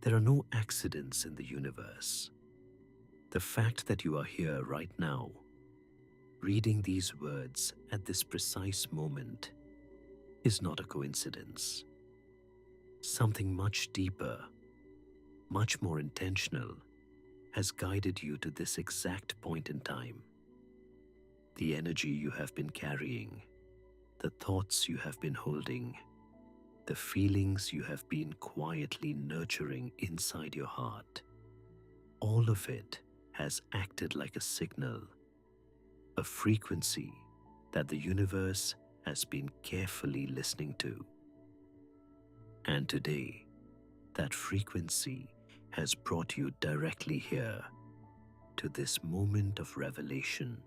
There are no accidents in the universe. The fact that you are here right now, reading these words at this precise moment, is not a coincidence. Something much deeper, much more intentional, has guided you to this exact point in time. The energy you have been carrying, the thoughts you have been holding, the feelings you have been quietly nurturing inside your heart, all of it has acted like a signal, a frequency that the universe has been carefully listening to. And today, that frequency has brought you directly here, to this moment of revelation,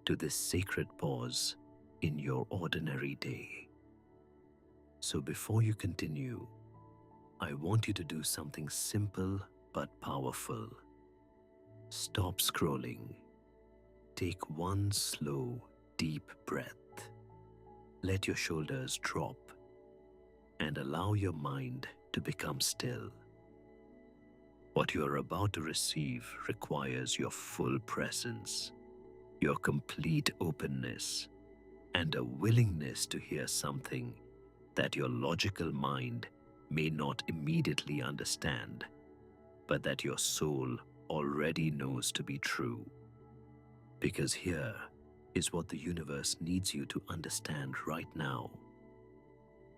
to this sacred pause in your ordinary day. So before you continue, I want you to do something simple but powerful. Stop scrolling. Take one slow, deep breath. Let your shoulders drop and allow your mind to become still. What you are about to receive requires your full presence, your complete openness, and a willingness to hear something that your logical mind may not immediately understand, but that your soul already knows to be true. Because here is what the universe needs you to understand right now.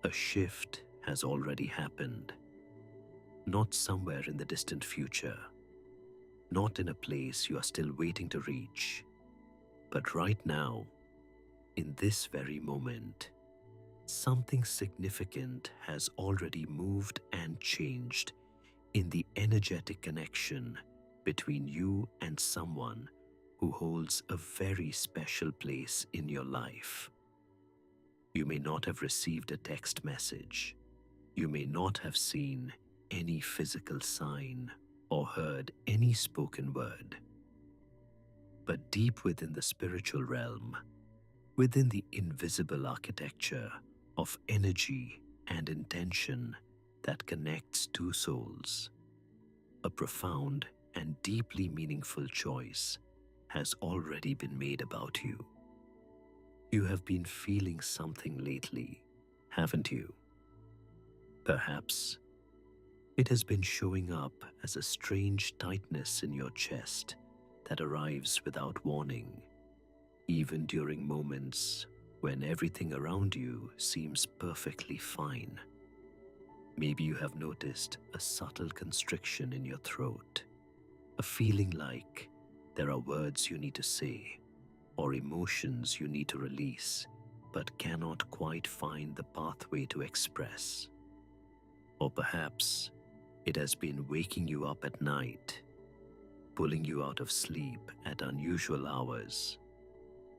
A shift has already happened. Not somewhere in the distant future, not in a place you are still waiting to reach, but right now, in this very moment, something significant has already moved and changed in the energetic connection between you and someone who holds a very special place in your life. You may not have received a text message. You may not have seen any physical sign or heard any spoken word. But deep within the spiritual realm, within the invisible architecture of energy and intention that connects two souls, a profound and deeply meaningful choice has already been made about you. You have been feeling something lately, haven't you? Perhaps it has been showing up as a strange tightness in your chest that arrives without warning, even during moments when everything around you seems perfectly fine. Maybe you have noticed a subtle constriction in your throat, a feeling like there are words you need to say or emotions you need to release but cannot quite find the pathway to express. Or perhaps it has been waking you up at night, pulling you out of sleep at unusual hours,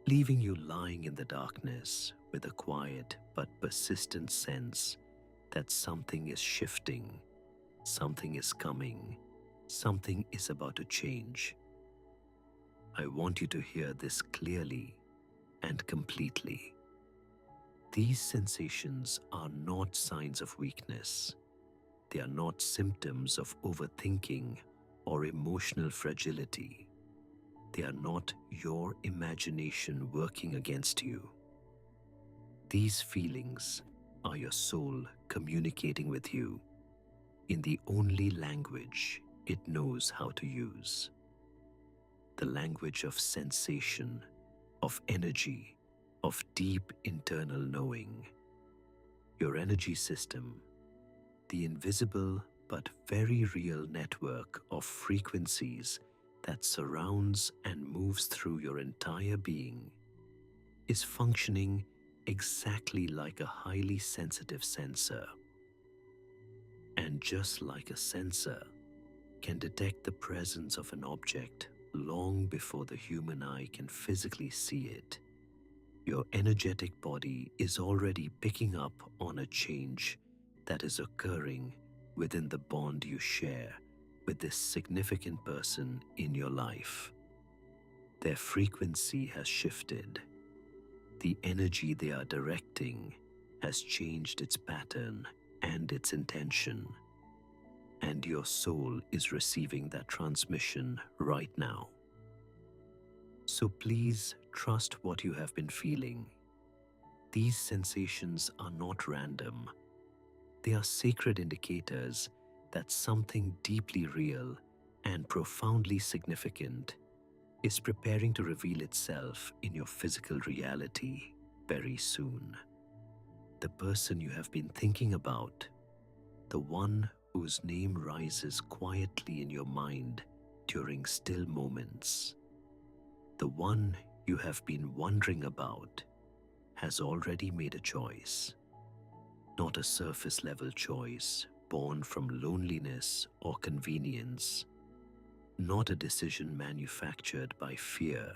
leaving you lying in the darkness with a quiet but persistent sense that something is shifting, something is coming, something is about to change. I want you to hear this clearly and completely. These sensations are not signs of weakness. They are not symptoms of overthinking or emotional fragility. They are not your imagination working against you. These feelings are your soul communicating with you in the only language it knows how to use. The language of sensation, of energy, of deep internal knowing. Your energy system, the invisible but very real network of frequencies that surrounds and moves through your entire being, is functioning exactly like a highly sensitive sensor. And just like a sensor can detect the presence of an object long before the human eye can physically see it, your energetic body is already picking up on a change that is occurring within the bond you share with this significant person in your life. Their frequency has shifted. The energy they are directing has changed its pattern and its intention. and your soul is receiving that transmission right now. So please trust what you have been feeling. These sensations are not random. They are sacred indicators that something deeply real and profoundly significant is preparing to reveal itself in your physical reality very soon. The person you have been thinking about, the one whose name rises quietly in your mind during still moments, the one you have been wondering about, has already made a choice. Not a surface-level choice born from loneliness or convenience, not a decision manufactured by fear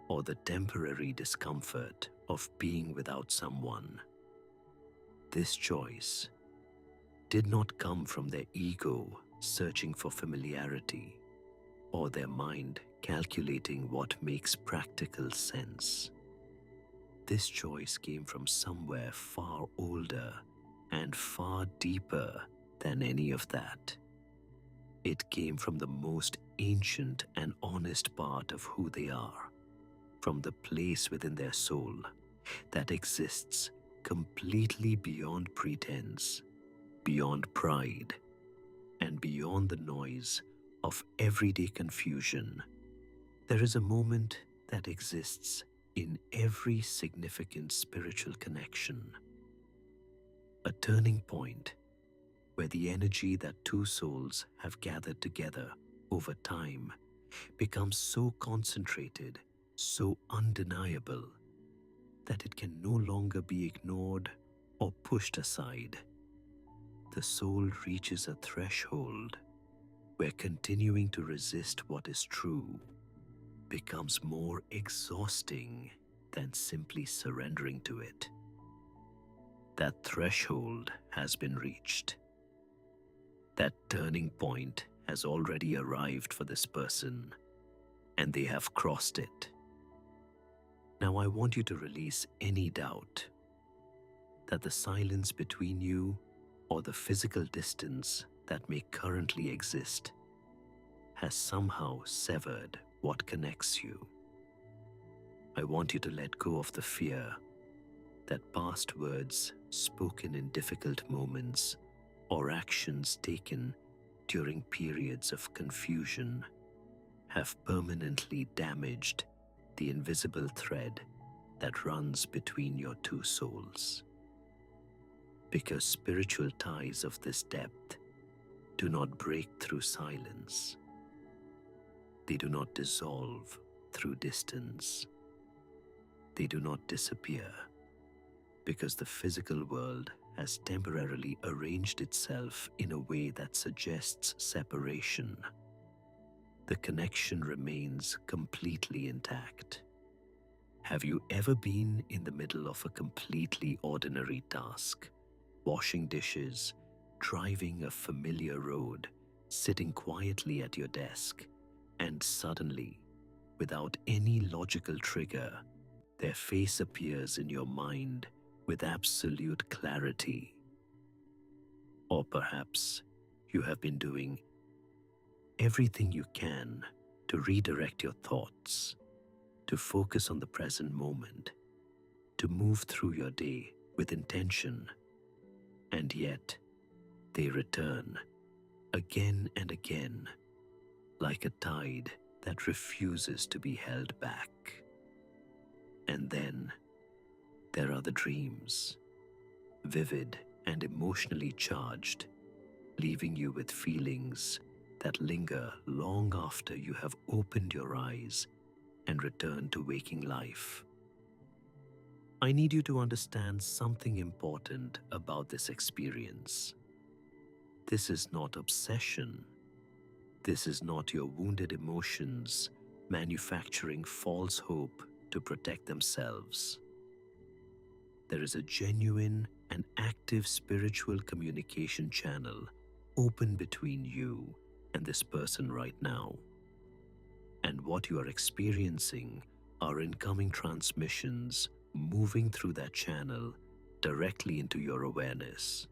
or the temporary discomfort of being without someone. This choice did not come from their ego searching for familiarity or their mind calculating what makes practical sense. This choice came from somewhere far older and far deeper than any of that. It came from the most ancient and honest part of who they are, from the place within their soul that exists completely beyond pretense, beyond pride, and beyond the noise of everyday confusion. There is a moment that exists in every significant spiritual connection, a turning point where the energy that two souls have gathered together over time becomes so concentrated, so undeniable, that it can no longer be ignored or pushed aside. The soul reaches a threshold where continuing to resist what is true becomes more exhausting than simply surrendering to it. That threshold has been reached. That turning point has already arrived for this person, and they have crossed it. Now I want you to release any doubt that the silence between you or the physical distance that may currently exist has somehow severed what connects you. I want you to let go of the fear that past words spoken in difficult moments or actions taken during periods of confusion have permanently damaged the invisible thread that runs between your two souls. Because spiritual ties of this depth do not break through silence. They do not dissolve through distance. They do not disappear because the physical world has temporarily arranged itself in a way that suggests separation. The connection remains completely intact. Have you ever been in the middle of a completely ordinary task, washing dishes, driving a familiar road, sitting quietly at your desk, and suddenly, without any logical trigger, their face appears in your mind with absolute clarity? Or perhaps you have been doing everything you can to redirect your thoughts, to focus on the present moment, to move through your day with intention, and yet they return again and again, like a tide that refuses to be held back. And then there are the dreams, vivid and emotionally charged, leaving you with feelings that linger long after you have opened your eyes and returned to waking life. I need you to understand something important about this experience. This is not obsession. This is not your wounded emotions manufacturing false hope to protect themselves. There is a genuine and active spiritual communication channel open between you and this person right now. And what you are experiencing are incoming transmissions moving through that channel directly into your awareness.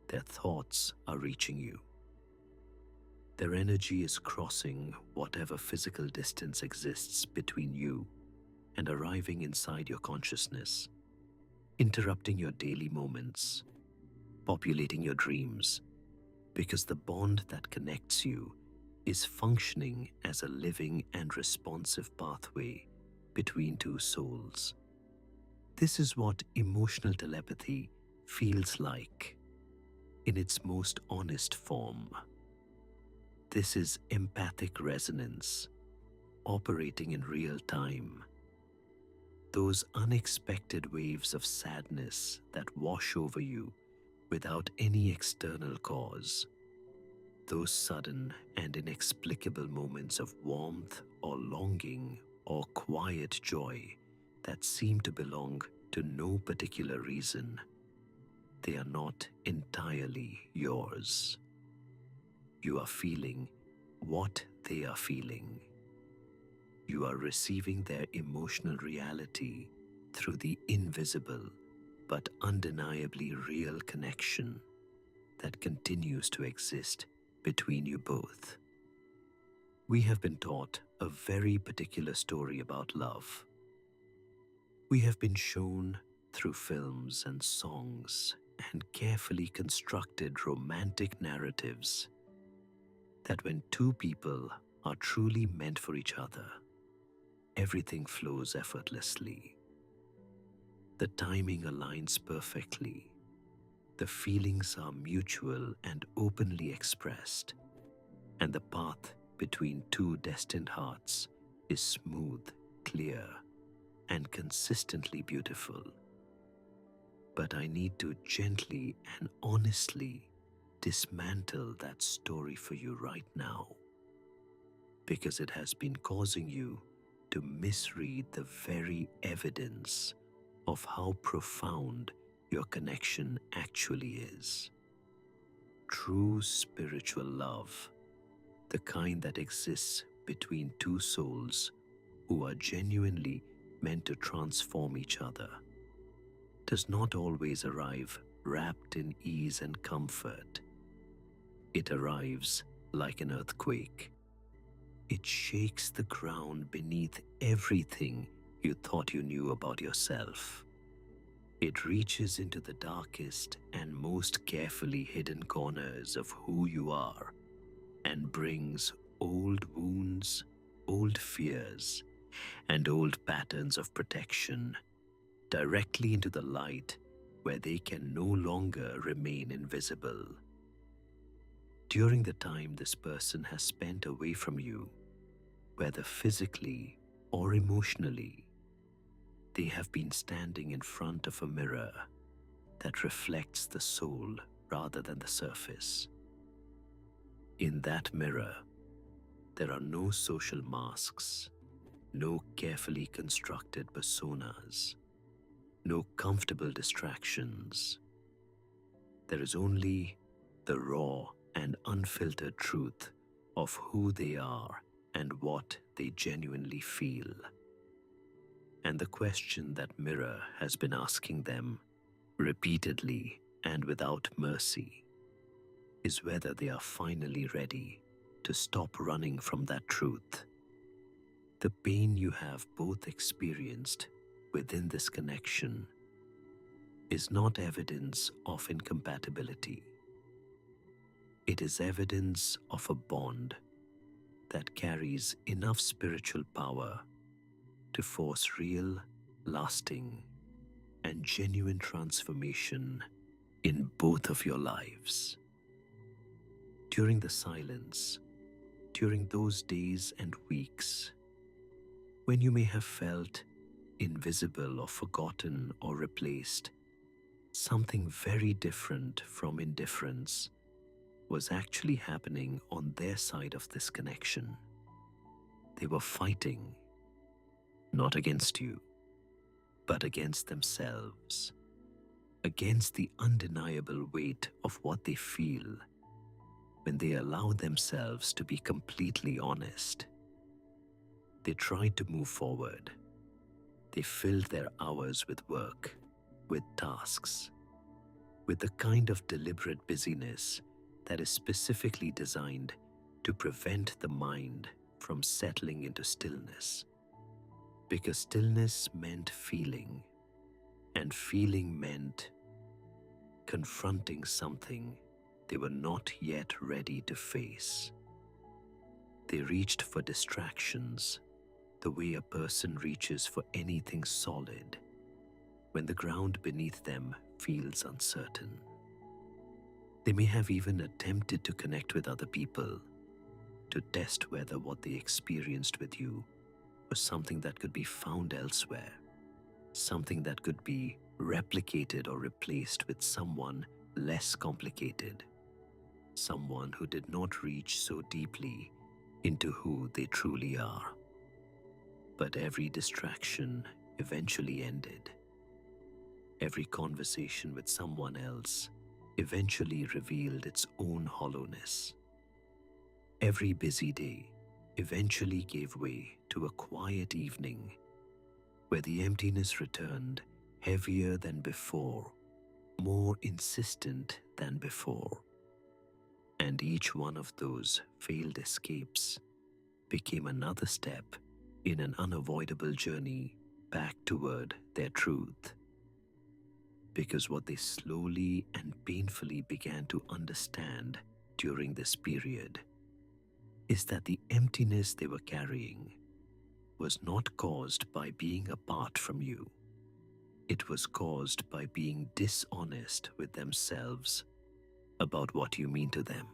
Their thoughts are reaching you. Their energy is crossing whatever physical distance exists between you and arriving inside your consciousness, interrupting your daily moments, populating your dreams, because the bond that connects you is functioning as a living and responsive pathway between two souls. This is what emotional telepathy feels like in its most honest form. This is empathic resonance operating in real time. Those unexpected waves of sadness that wash over you without any external cause. Those sudden and inexplicable moments of warmth or longing or quiet joy that seem to belong to no particular reason. They are not entirely yours. You are feeling what they are feeling. You are receiving their emotional reality through the invisible but undeniably real connection that continues to exist between you both. We have been taught a very particular story about love. We have been shown through films and songs and carefully constructed romantic narratives that when two people are truly meant for each other, everything flows effortlessly. The timing aligns perfectly. The feelings are mutual and openly expressed, and the path between two destined hearts is smooth, clear, and consistently beautiful. But I need to gently and honestly dismantle that story for you right now, because it has been causing you to misread the very evidence of how profound your connection actually is. True spiritual love, the kind that exists between two souls who are genuinely meant to transform each other, does not always arrive wrapped in ease and comfort. It arrives like an earthquake. It shakes the ground beneath everything you thought you knew about yourself. It reaches into the darkest and most carefully hidden corners of who you are and brings old wounds, old fears, and old patterns of protection directly into the light where they can no longer remain invisible. During the time this person has spent away from you, whether physically or emotionally, they have been standing in front of a mirror that reflects the soul rather than the surface. In that mirror, there are no social masks, no carefully constructed personas, no comfortable distractions. There is only the raw and unfiltered truth of who they are and what they genuinely feel. And the question that mirror has been asking them repeatedly and without mercy is whether they are finally ready to stop running from that truth. The pain you have both experienced within this connection is not evidence of incompatibility. It is evidence of a bond that carries enough spiritual power to force real, lasting, and genuine transformation in both of your lives. During the silence, during those days and weeks, when you may have felt invisible or forgotten or replaced, something very different from indifference was actually happening on their side of this connection. They were fighting, not against you, but against themselves, against the undeniable weight of what they feel when they allow themselves to be completely honest. They tried to move forward. They filled their hours with work, with tasks, with the kind of deliberate busyness that is specifically designed to prevent the mind from settling into stillness. Because stillness meant feeling, and feeling meant confronting something they were not yet ready to face. They reached for distractions the way a person reaches for anything solid when the ground beneath them feels uncertain. They may have even attempted to connect with other people to test whether what they experienced with you was something that could be found elsewhere, something that could be replicated or replaced with someone less complicated, someone who did not reach so deeply into who they truly are. But every distraction eventually ended. Every conversation with someone else eventually revealed its own hollowness. Every busy day eventually gave way to a quiet evening where the emptiness returned heavier than before, more insistent than before. And each one of those failed escapes became another step in an unavoidable journey back toward their truth. Because what they slowly and painfully began to understand during this period is that the emptiness they were carrying was not caused by being apart from you. It was caused by being dishonest with themselves about what you mean to them.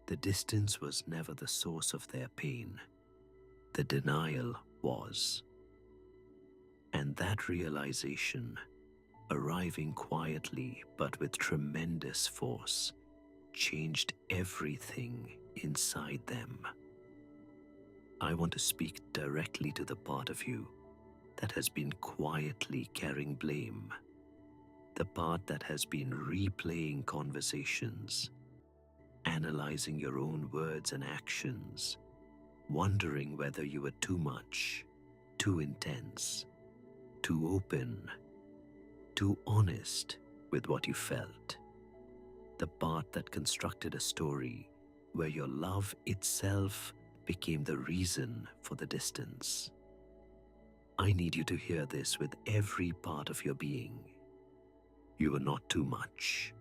The distance was never the source of their pain. The denial was. And that realization, arriving quietly but with tremendous force, changed everything inside them. I want to speak directly to the part of you that has been quietly carrying blame, the part that has been replaying conversations, analyzing your own words and actions, wondering whether you were too much, too intense, too open, too honest with what you felt. The part that constructed a story where your love itself became the reason for the distance. I need you to hear this with every part of your being. You were not too much.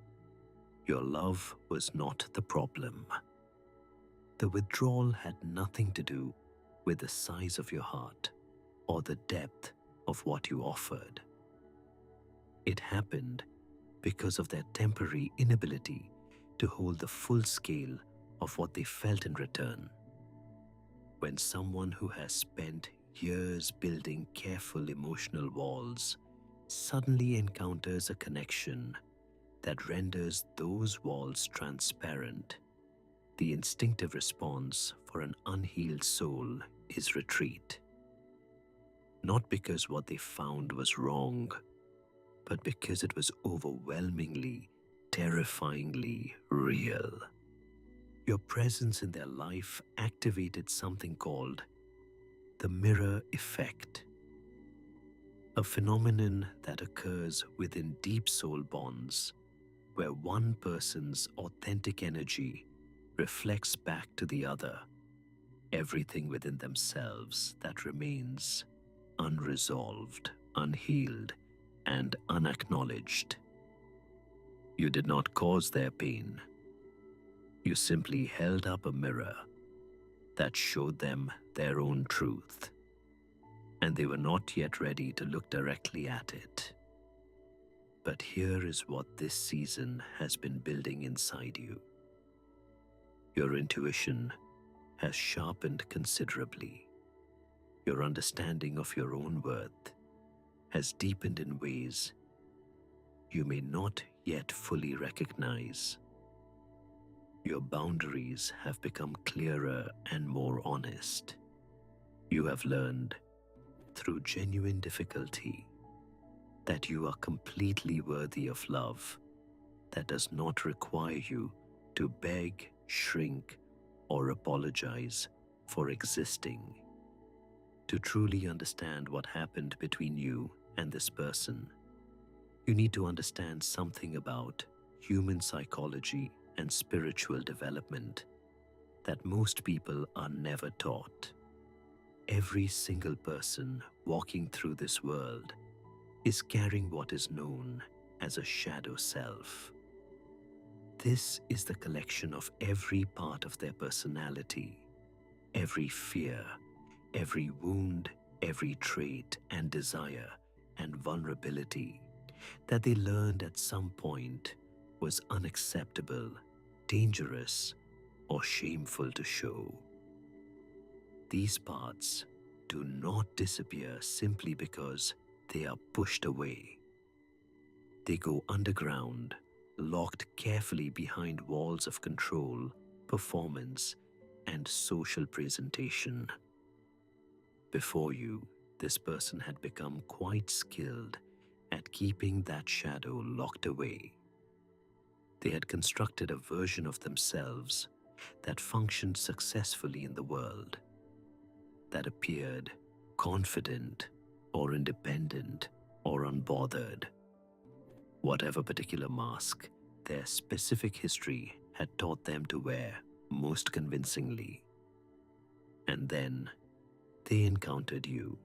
Your love was not the problem. The withdrawal had nothing to do with the size of your heart or the depth of what you offered. It happened because of their temporary inability to hold the full scale of what they felt in return. When someone who has spent years building careful emotional walls suddenly encounters a connection that renders those walls transparent, the instinctive response for an unhealed soul is retreat. Not because what they found was wrong, but because it was overwhelmingly, terrifyingly real. Your presence in their life activated something called the mirror effect, a phenomenon that occurs within deep soul bonds where one person's authentic energy reflects back to the other everything within themselves that remains unresolved, unhealed, and unacknowledged. You did not cause their pain. You simply held up a mirror that showed them their own truth, and they were not yet ready to look directly at it. But here is what this season has been building inside you. Your intuition has sharpened considerably. Your understanding of your own worth has deepened in ways you may not yet fully recognize. Your boundaries have become clearer and more honest. You have learned, through genuine difficulty, that you are completely worthy of love that does not require you to beg, shrink, or apologize for existing. To truly understand what happened between you and this person, You need to understand something about human psychology and spiritual development that most people are never taught. Every single person walking through this world is carrying what is known as a shadow self. This is the collection of every part of their personality, every fear, every wound, every trait and desire and vulnerability that they learned at some point was unacceptable, dangerous, or shameful to show. These parts do not disappear simply because they are pushed away. They go underground, locked carefully behind walls of control, performance, and social presentation. Before you, this person had become quite skilled at keeping that shadow locked away. They had constructed a version of themselves that functioned successfully in the world, that appeared confident or independent or unbothered. Whatever particular mask their specific history had taught them to wear most convincingly. And then they encountered you.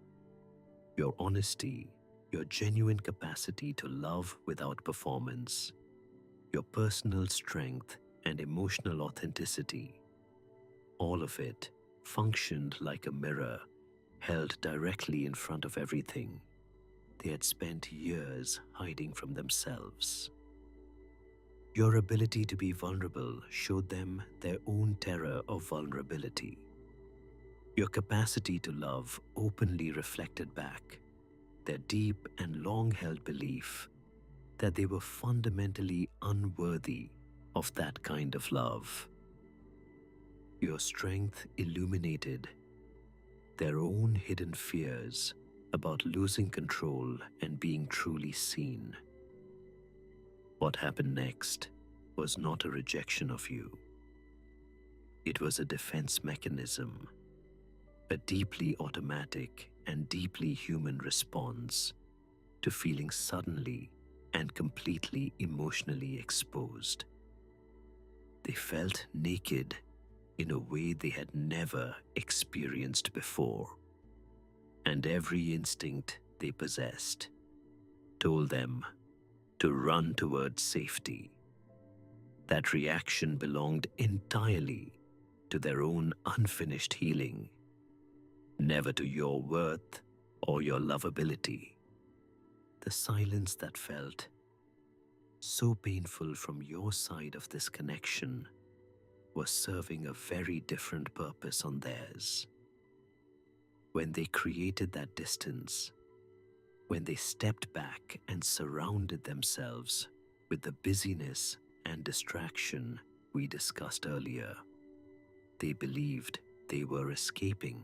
Your honesty, your genuine capacity to love without performance, your personal strength and emotional authenticity, all of it functioned like a mirror held directly in front of everything they had spent years hiding from themselves. Your ability to be vulnerable showed them their own terror of vulnerability. Your capacity to love openly reflected back their deep and long-held belief that they were fundamentally unworthy of that kind of love. Your strength illuminated their own hidden fears about losing control and being truly seen. What happened next was not a rejection of you. It was a defense mechanism, a deeply automatic and deeply human response to feeling suddenly and completely emotionally exposed. They felt naked in a way they had never experienced before, and every instinct they possessed told them to run towards safety. That reaction belonged entirely to their own unfinished healing, never to your worth or your lovability. The silence that felt so painful from your side of this connection was serving a very different purpose on theirs. When they created that distance, when they stepped back and surrounded themselves with the busyness and distraction we discussed earlier, they believed they were escaping.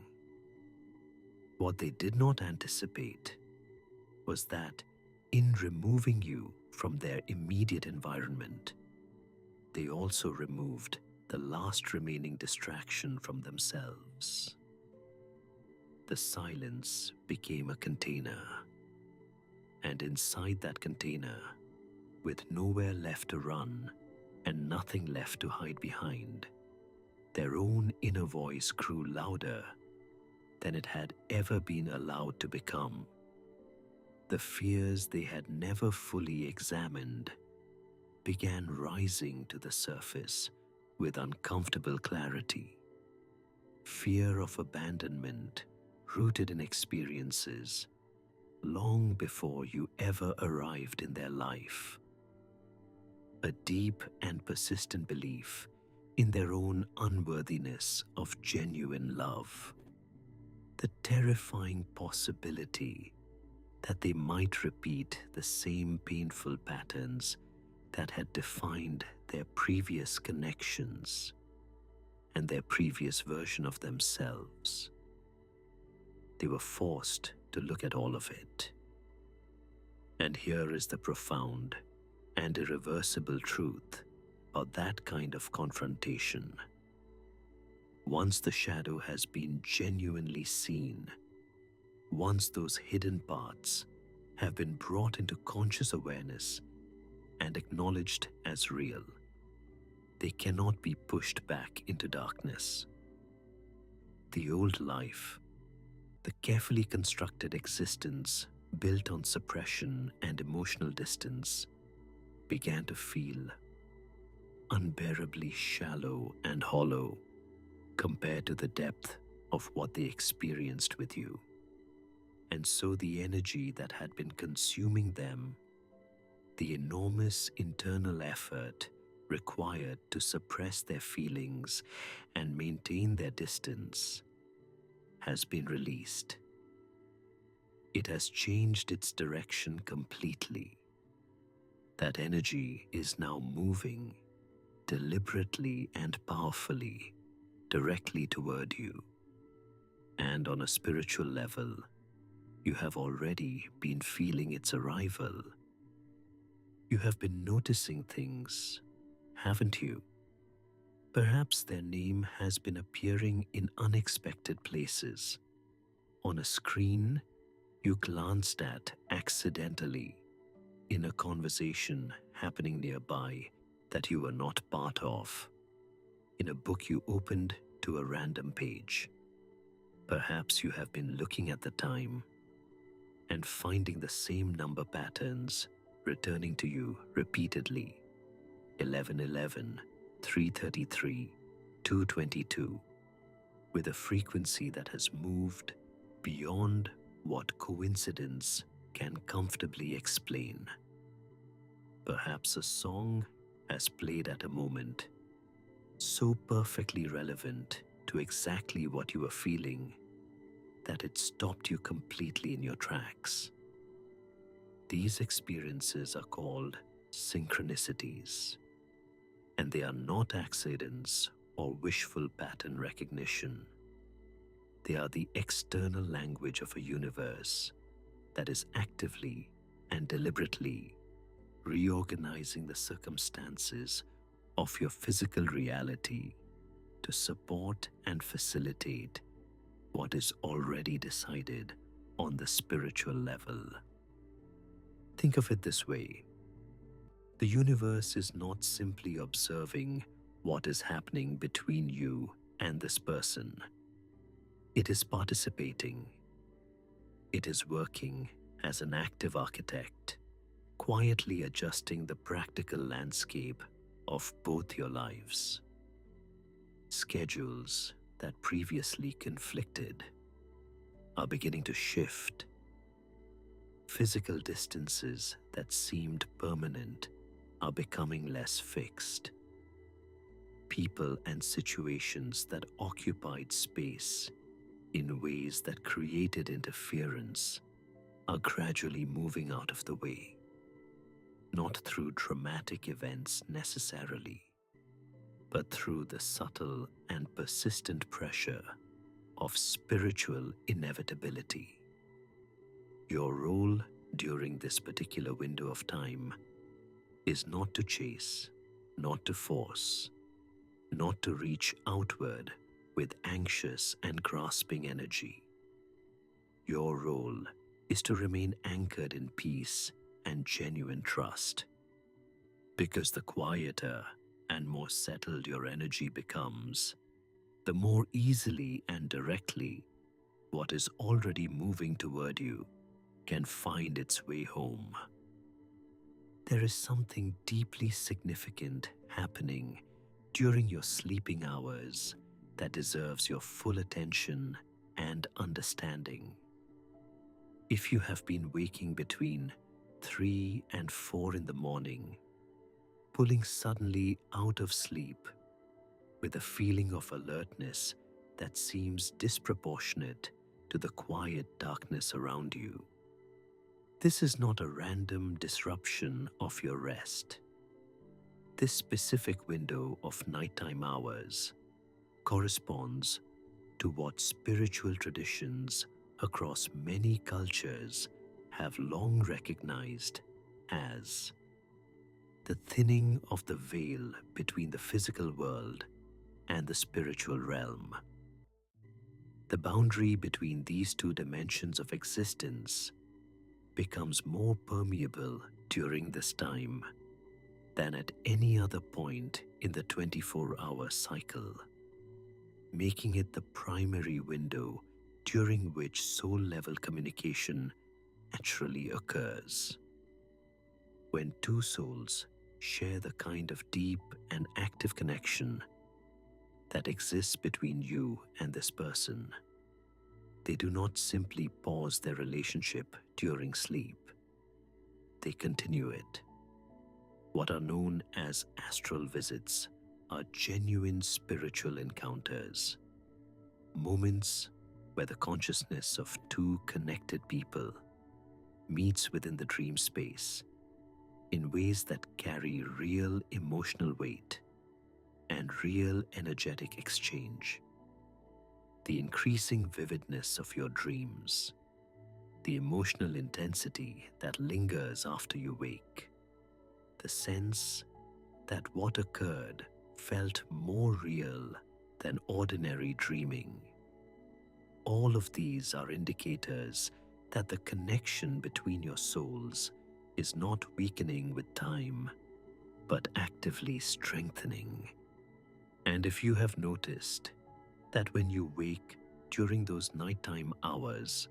What they did not anticipate was that in removing you from their immediate environment, they also removed the last remaining distraction from themselves. The silence became a container, and inside that container, with nowhere left to run and nothing left to hide behind, their own inner voice grew louder than it had ever been allowed to become. The fears they had never fully examined began rising to the surface with uncomfortable clarity. Fear of abandonment rooted in experiences long before you ever arrived in their life. A deep and persistent belief in their own unworthiness of genuine love. The terrifying possibility that they might repeat the same painful patterns that had defined their previous connections and their previous version of themselves. They were forced to look at all of it. And here is the profound and irreversible truth about that kind of confrontation. Once the shadow has been genuinely seen, once those hidden parts have been brought into conscious awareness and acknowledged as real. They cannot be pushed back into darkness. The old life, the carefully constructed existence built on suppression and emotional distance, began to feel unbearably shallow and hollow compared to the depth of what they experienced with you. And so the energy that had been consuming them, the enormous internal effort required to suppress their feelings and maintain their distance, has been released. It has changed its direction completely. That energy is now moving deliberately and powerfully directly toward you. And on a spiritual level, you have already been feeling its arrival. You have been noticing things, haven't you? Perhaps their name has been appearing in unexpected places. On a screen you glanced at accidentally, in a conversation happening nearby that you were not part of, in a book you opened to a random page. Perhaps you have been looking at the time and finding the same number patterns returning to you repeatedly: 1111, 333, 222, with a frequency that has moved beyond what coincidence can comfortably explain. Perhaps a song has played at a moment so perfectly relevant to exactly what you were feeling that it stopped you completely in your tracks. These experiences are called synchronicities, and they are not accidents or wishful pattern recognition. They are the external language of a universe that is actively and deliberately reorganizing the circumstances of your physical reality to support and facilitate what is already decided on the spiritual level. Think of it this way: the universe is not simply observing what is happening between you and this person. It is participating. It is working as an active architect, quietly adjusting the practical landscape of both your lives. Schedules that previously conflicted are beginning to shift. Physical distances that seemed permanent are becoming less fixed. People and situations that occupied space in ways that created interference are gradually moving out of the way, not through dramatic events necessarily, but through the subtle and persistent pressure of spiritual inevitability. Your role during this particular window of time is not to chase, not to force, not to reach outward with anxious and grasping energy. Your role is to remain anchored in peace and genuine trust, because the quieter and more settled your energy becomes, the more easily and directly what is already moving toward you can find its way home. There is something deeply significant happening during your sleeping hours that deserves your full attention and understanding. If you have been waking between 3 and 4 in the morning, pulling suddenly out of sleep with a feeling of alertness that seems disproportionate to the quiet darkness around you, this is not a random disruption of your rest. This specific window of nighttime hours corresponds to what spiritual traditions across many cultures have long recognized as the thinning of the veil between the physical world and the spiritual realm. The boundary between these two dimensions of existence becomes more permeable during this time than at any other point in the 24-hour cycle, making it the primary window during which soul-level communication naturally occurs. When two souls share the kind of deep and active connection that exists between you and this person, they do not simply pause their relationship during sleep. They continue it. What are known as astral visits are genuine spiritual encounters, moments where the consciousness of two connected people meets within the dream space in ways that carry real emotional weight and real energetic exchange. The increasing vividness of your dreams, the emotional intensity that lingers after you wake, the sense that what occurred felt more real than ordinary dreaming. All of these are indicators that the connection between your souls is not weakening with time, but actively strengthening. And if you have noticed that when you wake during those nighttime hours,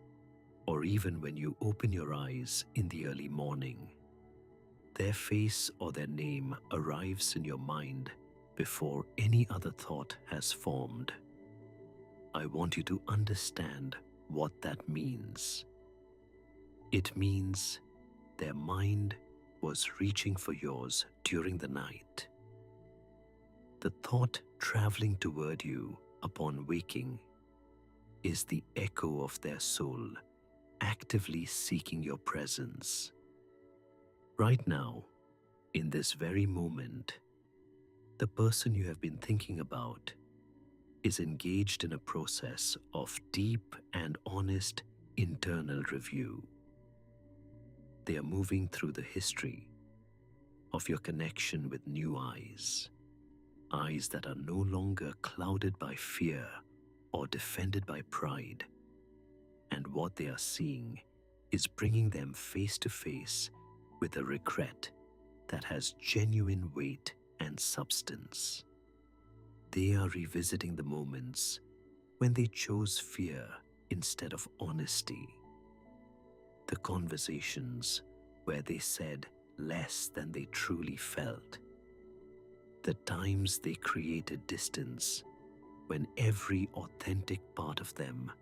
or even when you open your eyes in the early morning, their face or their name arrives in your mind before any other thought has formed, I want you to understand what that means. It means their mind was reaching for yours during the night. The thought traveling toward you upon waking is the echo of their soul actively seeking your presence. Right now, in this very moment, the person you have been thinking about is engaged in a process of deep and honest internal review. They are moving through the history of your connection with new eyes that are no longer clouded by fear or defended by pride. And what they are seeing is bringing them face to face with a regret that has genuine weight and substance. They are revisiting the moments when they chose fear instead of honesty, the conversations where they said less than they truly felt, the times they created distance when every authentic part of them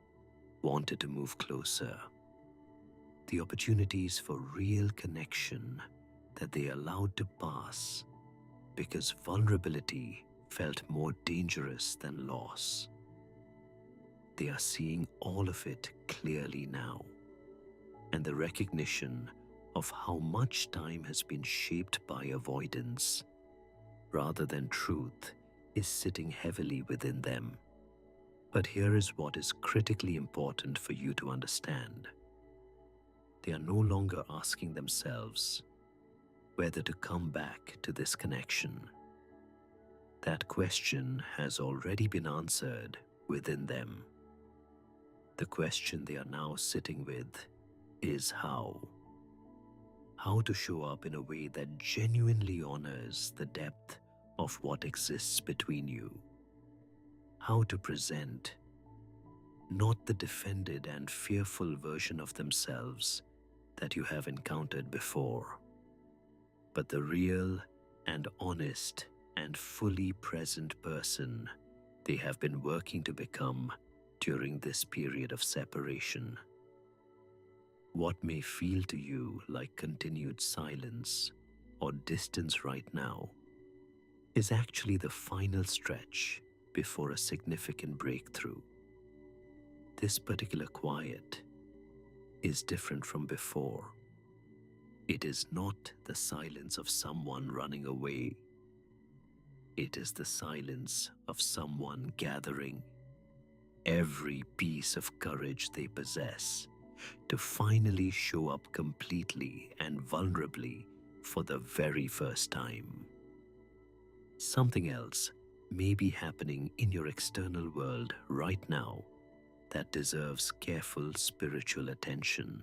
wanted to move closer, the opportunities for real connection that they allowed to pass because vulnerability felt more dangerous than loss. They are seeing all of it clearly now, and the recognition of how much time has been shaped by avoidance rather than truth is sitting heavily within them. But here is what is critically important for you to understand. They are no longer asking themselves whether to come back to this connection. That question has already been answered within them. The question they are now sitting with is how. How to show up in a way that genuinely honors the depth of what exists between you. How to present not the defended and fearful version of themselves that you have encountered before, but the real and honest and fully present person they have been working to become during this period of separation. What may feel to you like continued silence or distance right now is actually the final stretch before a significant breakthrough. This particular quiet is different from before. It is not the silence of someone running away. It is the silence of someone gathering every piece of courage they possess to finally show up completely and vulnerably for the very first time. Something else may be happening in your external world right now that deserves careful spiritual attention.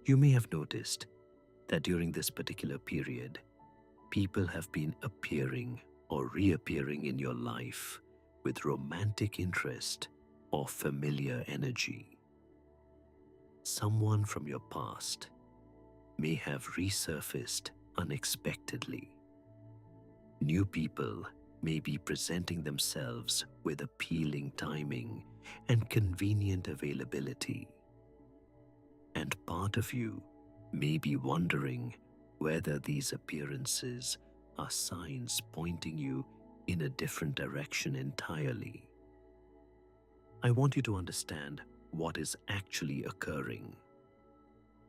You may have noticed that during this particular period, people have been appearing or reappearing in your life with romantic interest or familiar energy. Someone from your past may have resurfaced unexpectedly. New people may be presenting themselves with appealing timing and convenient availability. And part of you may be wondering whether these appearances are signs pointing you in a different direction entirely. I want you to understand what is actually occurring.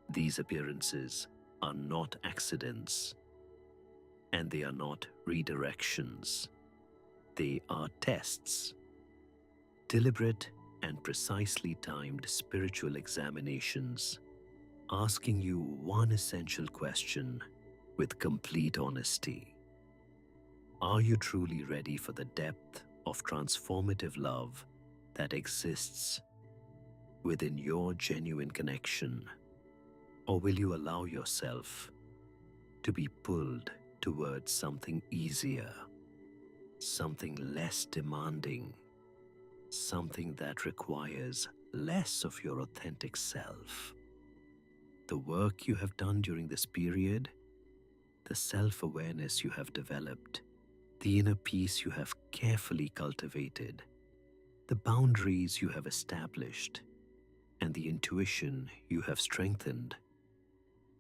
These appearances are not accidents, and they are not redirections. They are tests, deliberate and precisely timed spiritual examinations, asking you one essential question with complete honesty. Are you truly ready for the depth of transformative love that exists within your genuine connection? Or will you allow yourself to be pulled towards something easier, something less demanding, something that requires less of your authentic self? The work you have done during this period, the self-awareness you have developed, the inner peace you have carefully cultivated, the boundaries you have established, and the intuition you have strengthened,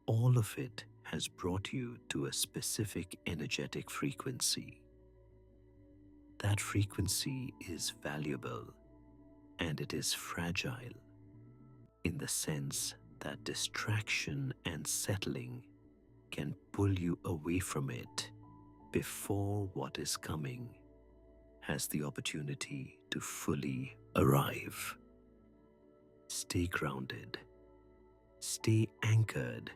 all of it has brought you to a specific energetic frequency. That frequency is valuable, and it is fragile in the sense that distraction and settling can pull you away from it before what is coming has the opportunity to fully arrive. Stay grounded. Stay anchored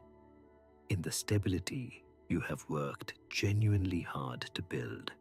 in the stability you have worked genuinely hard to build.